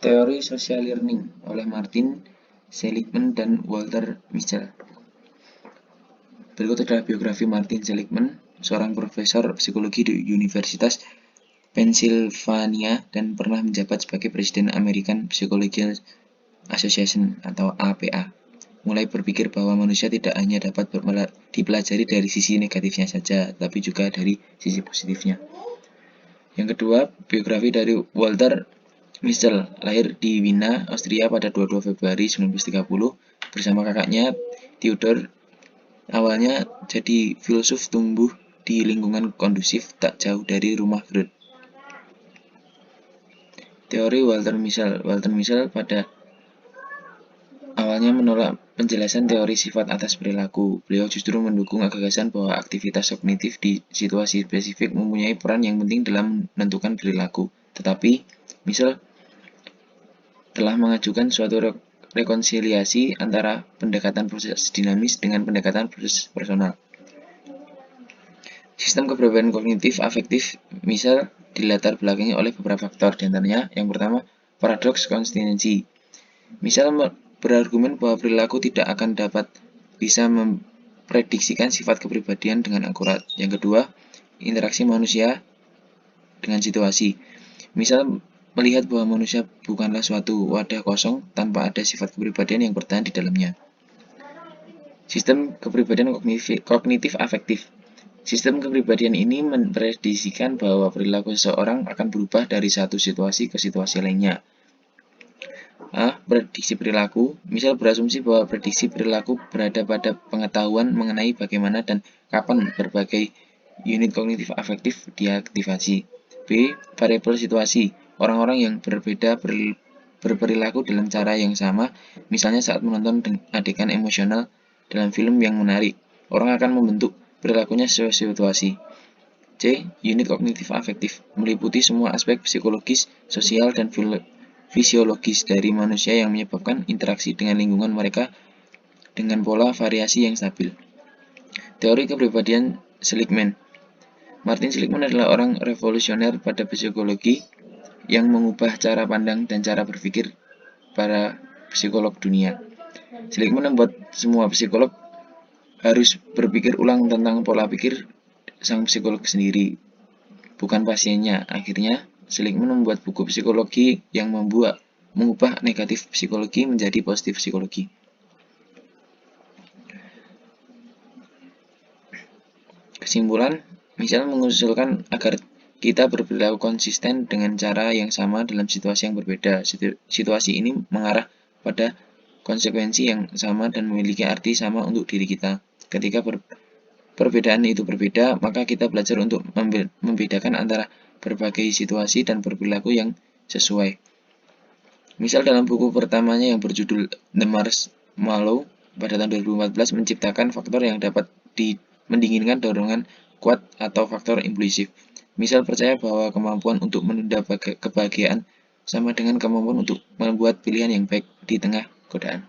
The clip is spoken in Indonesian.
Teori Social Learning oleh Martin Seligman dan Walter Mischel. Berikut adalah biografi Martin Seligman, seorang profesor psikologi di Universitas Pennsylvania dan pernah menjabat sebagai Presiden American Psychological Association atau APA. Mulai berpikir bahwa manusia tidak hanya dapat dipelajari dari sisi negatifnya saja, tapi juga dari sisi positifnya. Yang kedua, biografi dari Walter Mischel, lahir di Wina, Austria pada 22 Februari 1930 bersama kakaknya Theodor. Awalnya jadi filsuf tumbuh di lingkungan kondusif tak jauh dari rumah Freud. Teori Walter Mischel pada awalnya menolak penjelasan teori sifat atas perilaku. Beliau justru mendukung gagasan bahwa aktivitas kognitif di situasi spesifik mempunyai peran yang penting dalam menentukan perilaku. Tetapi, Mischel telah mengajukan suatu rekonsiliasi antara pendekatan proses dinamis dengan pendekatan proses personal. Sistem kepribadian kognitif afektif Mischel dilatar belakangi oleh beberapa faktor, diantaranya yang pertama, paradoks konsistensi. Mischel berargumen bahwa perilaku tidak akan dapat bisa memprediksikan sifat kepribadian dengan akurat. Yang kedua, interaksi manusia dengan situasi. Mischel melihat bahwa manusia bukanlah suatu wadah kosong tanpa ada sifat kepribadian yang bertahan di dalamnya. Sistem kepribadian kognitif afektif. Sistem kepribadian ini memprediksikan bahwa perilaku seseorang akan berubah dari satu situasi ke situasi lainnya. Prediksi perilaku. Mischel berasumsi bahwa prediksi perilaku berada pada pengetahuan mengenai bagaimana dan kapan berbagai unit kognitif afektif diaktifasi. B. Variabel situasi. Orang-orang yang berbeda berperilaku dalam cara yang sama, misalnya saat menonton adegan emosional dalam film yang menarik. Orang akan membentuk perilakunya sesuai situasi. C. Unit kognitif afektif meliputi semua aspek psikologis, sosial, dan fisiologis dari manusia yang menyebabkan interaksi dengan lingkungan mereka dengan pola variasi yang stabil. Teori kepribadian Seligman. Martin Seligman adalah orang revolusioner pada psikologi yang mengubah cara pandang dan cara berpikir para psikolog dunia. Seligman membuat semua psikolog harus berpikir ulang tentang pola pikir sang psikolog sendiri, bukan pasiennya. Akhirnya, Seligman membuat buku psikologi yang mengubah negatif psikologi menjadi positif psikologi. Kesimpulan, Mischel mengusulkan agar kita berperilaku konsisten dengan cara yang sama dalam situasi yang berbeda. Situasi ini mengarah pada konsekuensi yang sama dan memiliki arti sama untuk diri kita. Ketika perbedaan itu berbeda, maka kita belajar untuk membedakan antara berbagai situasi dan berperilaku yang sesuai. Misal dalam buku pertamanya yang berjudul The Marshmallow pada tahun 2014 menciptakan faktor yang dapat mendinginkan dorongan kuat atau faktor impulsif. Misal percaya bahwa kemampuan untuk menunda kebahagiaan sama dengan kemampuan untuk membuat pilihan yang baik di tengah godaan.